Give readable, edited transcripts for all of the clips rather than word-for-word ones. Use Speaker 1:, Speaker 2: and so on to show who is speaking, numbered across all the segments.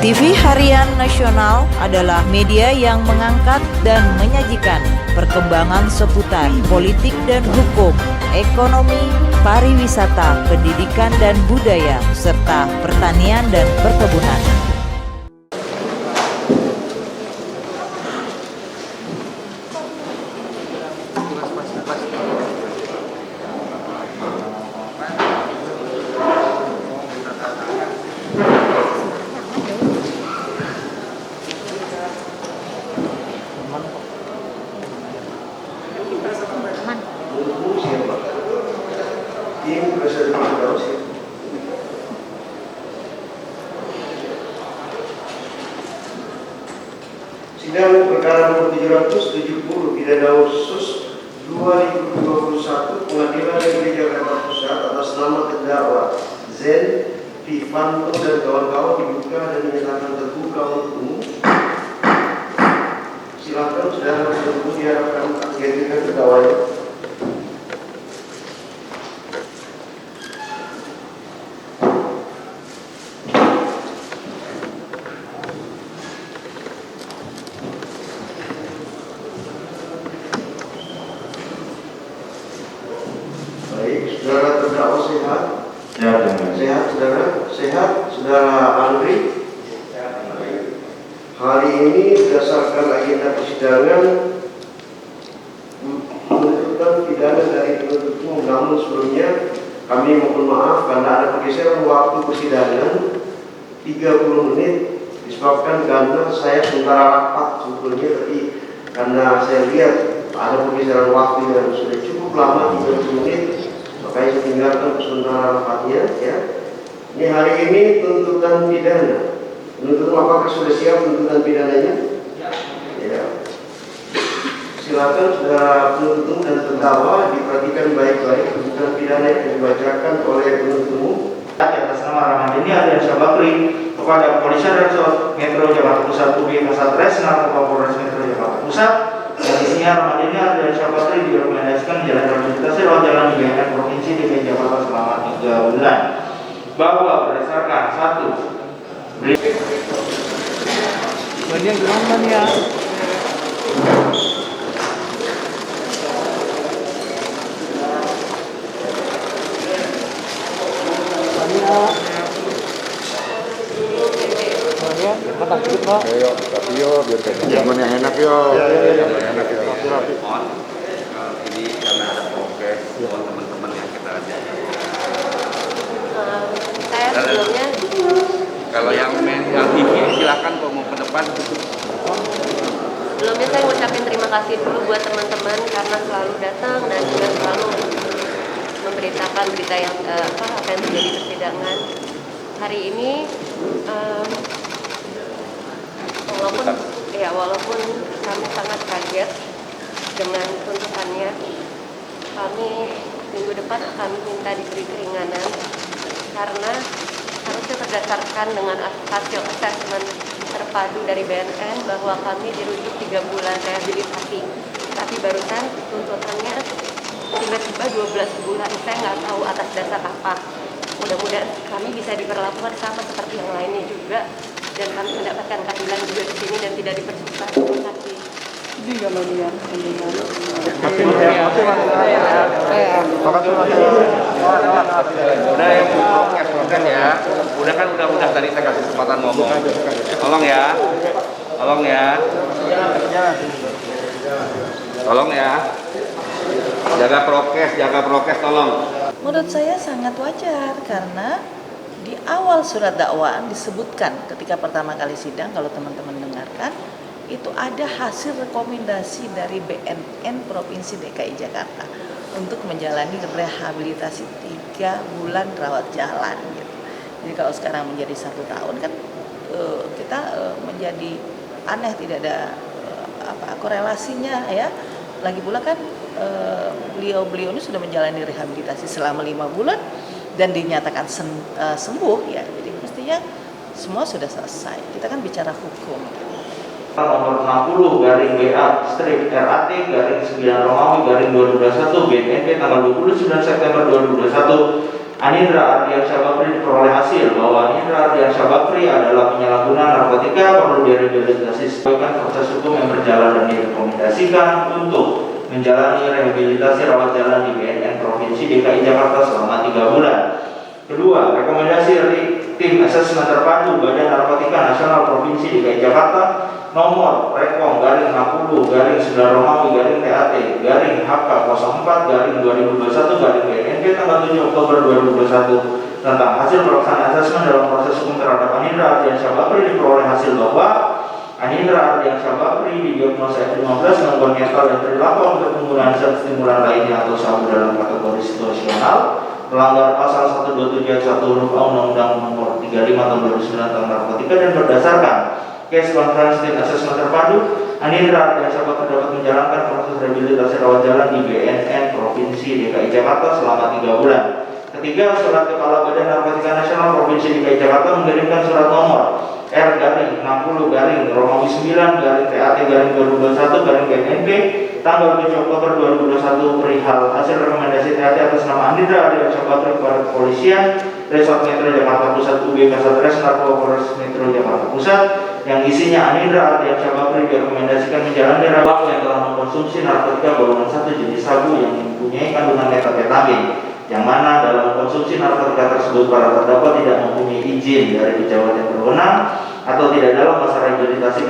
Speaker 1: TV Harian Nasional adalah media yang mengangkat dan menyajikan perkembangan seputar politik dan hukum, ekonomi, pariwisata, pendidikan dan budaya, serta pertanian dan perkebunan.
Speaker 2: Sidang perkara nomor 770 pidana khusus 2021 Pengadilan Negeri Jakarta Pusat atas nama terdakwa Zen, Vivanto dan kawan-kawan dibuka dan dinyatakan terbuka untuk umum. Silakan saudara tersebut diharapkan menghadirkan terdakwanya. Baik, saudara terdakwa sehat? Sehat, saudara? Sehat, saudara Andri? Hari ini berdasarkan agenda persidangan menentukan pidana dari penuntut umum, namun sebelumnya kami mohon maaf karena ada pergeseran waktu persidangan 30 menit disebabkan karena saya sementara rapat sebetulnya, tapi karena saya lihat ada pergeseran waktu yang sudah cukup lama 30 menit, makanya saya tinggalkan sementara rapatnya ya. Ini hari ini tuntutan pidana. Penuntut apakah sudah siap tuntutan pidananya? Ya. Silakan saudara penuntut dan terdakwa diperhatikan baik-baik tuntutan pidana yang dibacakan oleh penuntut umum.
Speaker 3: Atas nama Ramadhani Ardiansyah Bakri kepada Kepolisian Resort Metro Jakarta Pusat UB Kasatres Narkoba Polres Metro Jakarta Pusat, yang isinya Ramadhani Ardiansyah Bakri direkomendasikan menjalankan aktivitas lewat jalan BNN Provinsi DKI Jakarta selama 3 bulan, bahwa berdasarkan 1.
Speaker 4: Banyak gelombang ya.
Speaker 5: Ayo, tapi yo biar kayak zaman yang enak yo. Zaman yang enak yo.
Speaker 6: Ini karena ada progres buat teman-teman yang kita ajak.
Speaker 7: Saya sebelumnya
Speaker 6: Kalau yang TV silakan kalau mau ke depan.
Speaker 7: Sebelumnya saya ngucapin terima kasih dulu buat teman-teman karena selalu datang dan juga selalu memberitakan berita yang apa yang terjadi di persidangan hari ini. Walaupun kami sangat kaget dengan tuntutannya, kami minggu depan kami minta diberi keringanan karena harusnya berdasarkan dengan hasil asesmen terpadu dari BNN bahwa kami dirujuk 3 bulan rehabilitasi, tapi barusan tuntutannya tiba-tiba 12 bulan. Saya nggak tahu atas dasar apa. Mudah-mudahan kami bisa diperlakukan sama seperti yang lainnya juga dan kami mendapatkan keadilan juga di sini dan tidak dipersusah. Terima kasih.
Speaker 4: Jadi kalau lihat mendengar.
Speaker 6: Udah yang prokes ya. Udah kan udah tadi saya kasih kesempatan ngomong. Tolong ya. Tolong ya. Jaga prokes tolong.
Speaker 1: Menurut saya sangat wajar karena di awal surat dakwaan disebutkan ketika pertama kali sidang, kalau teman-teman dengarkan, itu ada hasil rekomendasi dari BNN Provinsi DKI Jakarta untuk menjalani rehabilitasi 3 bulan rawat jalan gitu. Jadi kalau sekarang menjadi 1 tahun kan kita menjadi aneh, tidak ada korelasinya ya. Lagi pula kan beliau ini sudah menjalani rehabilitasi selama 5 bulan dan dinyatakan sembuh ya. Jadi mestinya semua sudah selesai. Kita kan bicara hukum.
Speaker 3: Nomor 60 garing BA strip RAT garing 9 Romawi garing 2021 BNP tanggal 29 September 2021 Anindra Ardiansyah Bakri diperoleh hasil bahwa Anindra Ardiansyah Bakri adalah penyalahguna narkotika, perlu direhabilitasi sesuai proses hukum yang berjalan dan direkomendasikan untuk menjalani rehabilitasi rawat jalan di BNN Provinsi DKI Jakarta selama 3 bulan. Kedua, rekomendasi dari tim asesmen terpadu Badan Narkotika Nasional Provinsi DKI Jakarta nomor Rekom garing 60 garing 9 Romawi garing TAT garing HK 04 garing 2021 garing BNNP tanggal 7 Oktober 2021 tentang hasil pelaksanaan asesmen dalam proses hukum terhadap Anindra Ardiansyah Bakri diperoleh hasil bahwa Anindra Ardiansyah Bakri didiagnosa F15 gangguan mental dan perilaku untuk penggunaan zat stimulan lainnya atau sabu dalam kategori situasional, melanggar pasal 127 ayat 1 huruf A Undang-Undang Nomor 35 Tahun 2009 tentang narkotika, dan berdasarkan case conference tim asesmen terpadu, Anindra Ardiansyah Bakri dapat menjalankan proses rehabilitasi rawat jalan di BNN Provinsi DKI Jakarta selama 3 bulan. Ketiga, surat Kepala Badan Narkotika Nasional Provinsi DKI Jakarta mengirimkan surat nomor R garing 60 garing Romawi 9 garing TAT garing 2021 garing BNNP tanggal 7 Oktober 2021 perihal hasil rekomendasi TAT atas nama Anindra Ardiansyah Bakri kepada kepolisian Resort Metro Jakarta Pusat UB Kasatres Narkoba Polres Metro Jakarta Pusat yang isinya Anindra Ardiansyah Bakri direkomendasikan menjalani rawat yang telah mengkonsumsi narkotika golongan 1 jenis sabu yang mempunyai kandungan metamfetamin, yang mana dalam konsumsi narkotika tersebut para terdakwa tidak mempunyai izin dari pejabat yang berwenang atau tidak dalam masa rehabilitasi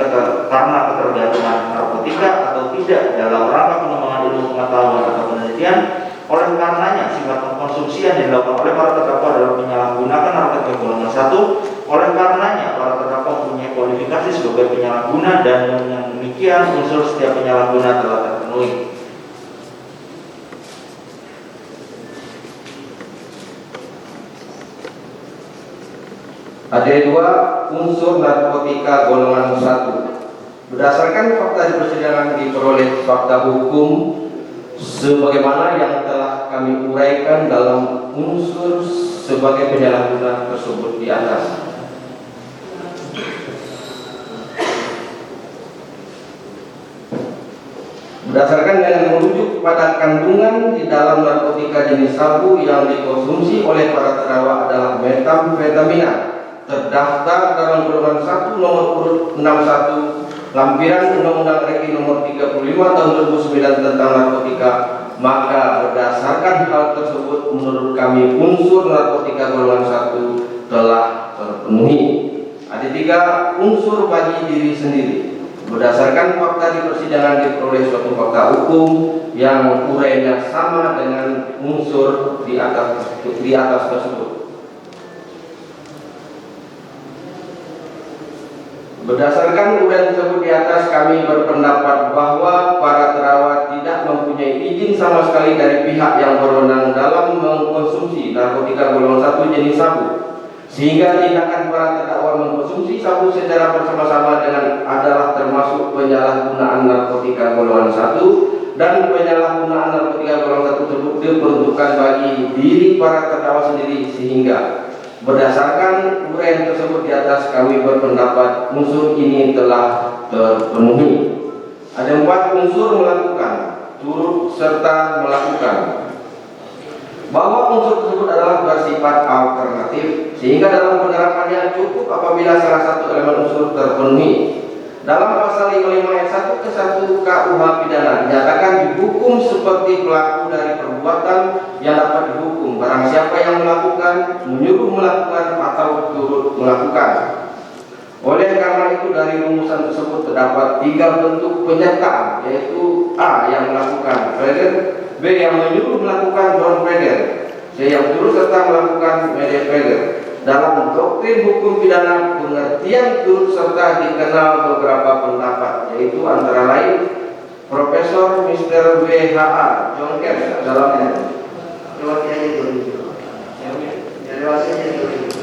Speaker 3: karena ketergantungan narkotika atau tidak dalam rangka pengembangan ilmu pengetahuan atau penelitian. Oleh karenanya sifat pengkonsumsian yang dilakukan oleh para terdakwa adalah penyalahgunakan narkotika golongan 1. Oleh karenanya para terdakwa mempunyai kualifikasi sebagai penyalahguna, dan dengan demikian unsur setiap penyalahguna telah terpenuhi.
Speaker 8: Ada 2 unsur narkotika golongan 1. Berdasarkan fakta di persidangan diperoleh fakta hukum sebagaimana yang telah kami uraikan dalam unsur sebagai penyalahguna tersebut di atas. Berdasarkan dengan merujuk pada kandungan di dalam narkotika jenis sabu yang dikonsumsi oleh para terdakwa adalah metamfetamina, terdaftar dalam golongan 1 nomor urut 61 lampiran Undang-Undang RI nomor 35 tahun 2009 tentang narkotika, maka berdasarkan hal tersebut menurut kami unsur narkotika golongan 1 telah terpenuhi. Ada 3 unsur bagi diri sendiri. Berdasarkan fakta di persidangan diperoleh suatu fakta hukum yang urainya sama dengan unsur di atas tersebut. Berdasarkan uraian tersebut di atas, kami berpendapat bahwa para terdakwa tidak mempunyai izin sama sekali dari pihak yang berwenang dalam mengkonsumsi narkotika golongan 1 jenis sabu, sehingga tindakan para terdakwa mengkonsumsi sabu secara bersama-sama dengan adalah termasuk penyalahgunaan narkotika golongan 1, dan penyalahgunaan narkotika golongan 1 tersebut diperuntukkan bagi diri para terdakwa sendiri, sehingga berdasarkan uraian tersebut di atas kami berpendapat unsur ini telah terpenuhi. Ada 4 unsur melakukan, turut serta melakukan. Bahwa unsur tersebut adalah bersifat alternatif, sehingga dalam penerapannya cukup apabila salah satu elemen unsur terpenuhi. Dalam pasal 55 ayat 1 ke 1 KUH pidana dinyatakan dihukum seperti pelaku dari perbuatan yang dapat dihukum barang siapa yang melakukan, menyuruh melakukan, atau turut melakukan. Oleh karena itu dari rumusan tersebut terdapat 3 bentuk penyertaan, yaitu A yang melakukan, pleader; B yang menyuruh melakukan, non pleader; C yang turut serta melakukan, mede pleader. Dalam doktrin hukum pidana, pengertian turut serta dikenal beberapa pendapat, yaitu antara lain Profesor Mr. W.H.A. John Kemp dalam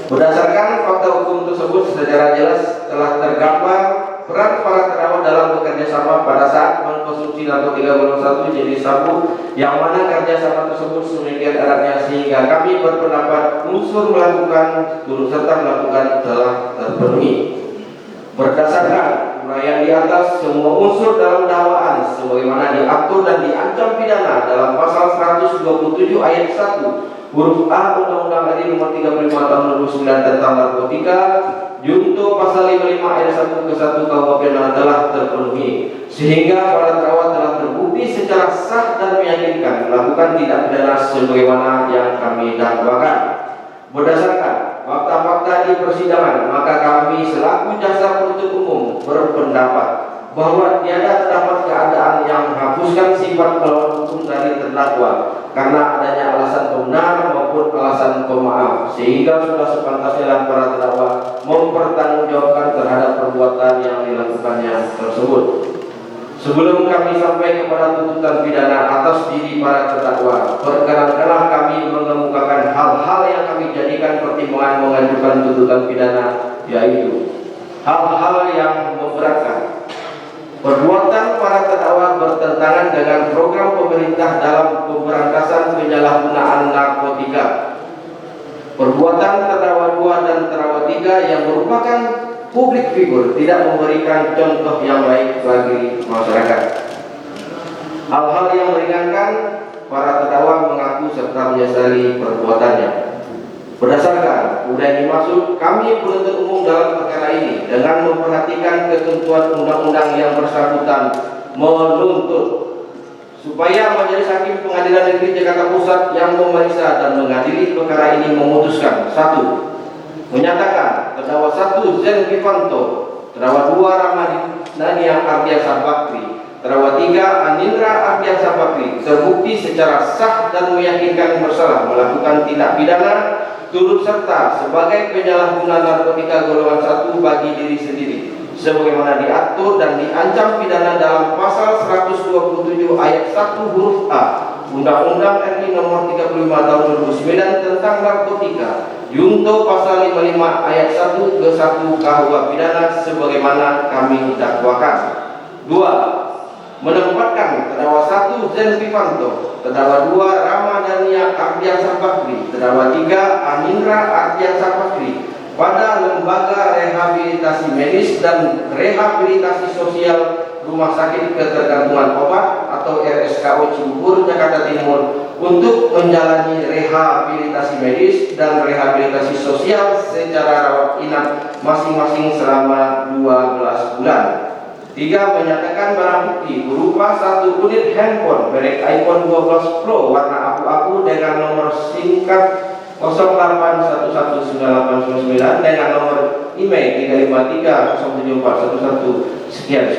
Speaker 8: berdasarkan fakta hukum tersebut secara jelas telah tergambar peran para terdakwa dalam bekerja sama pada saat mengkonsumsi narkotika golongan 1 jenis sabu, yang mana kerjasama tersebut sedemikian eratnya sehingga kami berpendapat unsur melakukan, turut serta melakukan telah terpenuhi. Berdasarkan uraian di atas, semua unsur dalam dakwaan sebagaimana diatur dan diancam pidana dalam pasal 127 ayat 1 huruf A Undang-Undang RI Nomor 35 Tahun 2009 tentang narkotika, junto pasal 55 ayat 1 ke 1 KUH telah terpenuhi, sehingga para terdakwa telah terbukti secara sah dan meyakinkan melakukan tindak pidana sebagaimana yang kami dakwakan. Berdasarkan fakta-fakta di persidangan, maka kami selaku jaksa penuntut umum berpendapat bahwa tiada terdapat keadaan yang menghapuskan sifat melawan hukum dari terdakwa karena adanya alasan pembenar maupun alasan pemaaf, sehingga sudah sepantasnya para terdakwa mempertanggungjawabkan terhadap perbuatan yang dilakukannya tersebut. Sebelum kami sampai kepada tuntutan pidana atas diri para terdakwa, perkenankanlah kami mengemukakan hal-hal yang kami jadikan pertimbangan mengajukan tuntutan pidana, yaitu hal-hal yang memberatkan. Perbuatan para terdakwa bertentangan dengan program pemerintah dalam pemberantasan penyalahgunaan narkotika. Perbuatan terdakwa 2 dan terdakwa 3 yang merupakan publik figur tidak memberikan contoh yang baik bagi masyarakat. Hal-hal yang meringankan, para terdakwa mengaku serta menyesali perbuatannya. Berdasarkan yang dimaksud, kami penuntut umum dalam perkara ini dengan memperhatikan ketentuan undang-undang yang bersangkutan menuntut supaya Majelis Hakim Pengadilan Negeri Jakarta Pusat yang memeriksa dan mengadili perkara ini memutuskan: 1. Menyatakan terdakwa 1 Zen Vivanto, terdakwa 2 Ramadhania Ardiansah Bakri, terdakwa 3 Anindra Ardiansah Bakri terbukti secara sah dan meyakinkan bersalah melakukan tindak pidana turut serta sebagai penyalahguna narkotika golongan 1 bagi diri sendiri, sebagaimana diatur dan diancam pidana dalam pasal 127 ayat 1 huruf A Undang-Undang RI Nomor 35 Tahun 2009 tentang narkotika, junto pasal 55 ayat 1 ke 1 KUH pidana sebagaimana kami dakwakan. 2. Menempatkan terdakwa 1 Zen Vivanto, terdakwa 2 Ramadhania Ardiansah Bakri, terdakwa 3 Anindra Ardiansah Bakri pada lembaga rehabilitasi medis dan rehabilitasi sosial Rumah Sakit Ketergantungan Obat atau RSKO Cibubur, Jakarta Timur untuk menjalani rehabilitasi medis dan rehabilitasi sosial secara rawat inap masing-masing selama 12 bulan. 3. Menyatakan barang bukti berupa 1 unit handphone merek iPhone 12 Pro warna abu-abu dengan nomor singkat 08119899 dengan nomor email 353074111 sekian.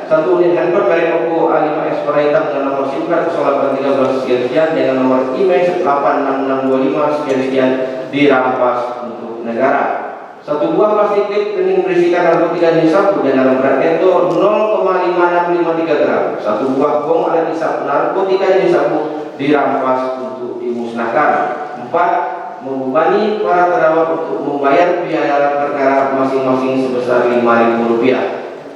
Speaker 8: 1 unit handphone merek Oppo A5s warna hitam dengan nomor singkat 0813 sekian dengan nomor email 86625 sekian dirampas untuk negara. 1 buah plastik tape kening berisikan narkotika jenis sabu dengan berat neto 0,5653 gram. 1 buah bong alat hisap narkotika jenis sabu dirampas untuk dimusnahkan. 4. Membebani para terdakwa untuk membayar biaya perkara masing-masing sebesar Rp5.000.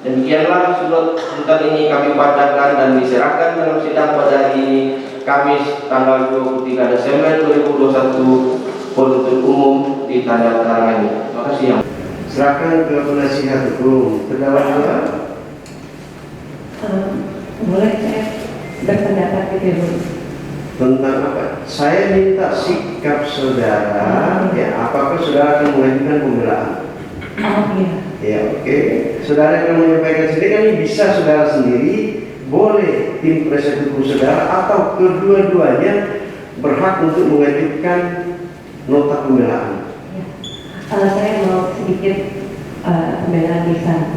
Speaker 8: Demikianlah surat tuntutan ini kami bacakan dan diserahkan dalam sidang pada hari Kamis tanggal 23 Desember 2021 penuntut umum di tanda tangan ini. Terima kasih yang
Speaker 2: Serahkan ke penasihat hukum. Terdakwa
Speaker 7: Boleh saya berpendapat gitu?
Speaker 2: tentang apa? Saya minta sikap saudara. Ya, apakah saudara akan mengajukan pembelaan?
Speaker 7: Oh iya.
Speaker 2: Ya, oke. Saudara yang menyampaikan sendiri kan bisa saudara sendiri, boleh tim penasihat hukum saudara atau kedua-duanya berhak untuk mengajukan nota pembelaan.
Speaker 7: Saya mau sedikit pembelaan di sana.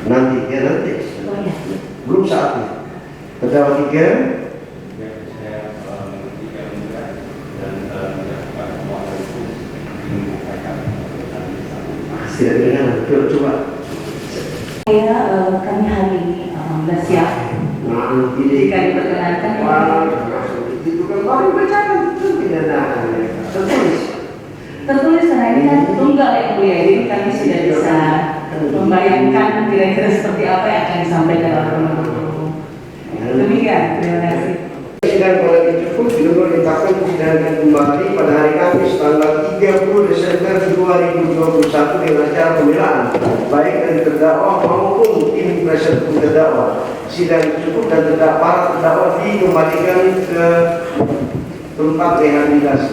Speaker 2: Nanti.
Speaker 7: Oh iya.
Speaker 2: Belum saatnya. Terdakwa 3. Tidak dengar. Coba.
Speaker 7: Kami hari ini alhamdulillah siap.
Speaker 2: Nah,
Speaker 7: Jika diperkenankan.
Speaker 2: Itu kan baru berjalan itu tidak tertulis
Speaker 7: karena ini kan tunggal ya Bu ya, jadi kami sudah bisa membayangkan kira-kira seperti apa yang akan disampaikan oleh teman-teman. Demikian, terima kasih.
Speaker 2: Sidang pada cukup ditetapkan dipidanakan kembali pada hari Kamis tanggal 30 Desember 2021 dengan acara pembelaan baik dari terdakwa maupun tim penasihat hukum terdakwa. Sidang cukup dan para terdakwa dikembalikan ke tempat rehabilitasi.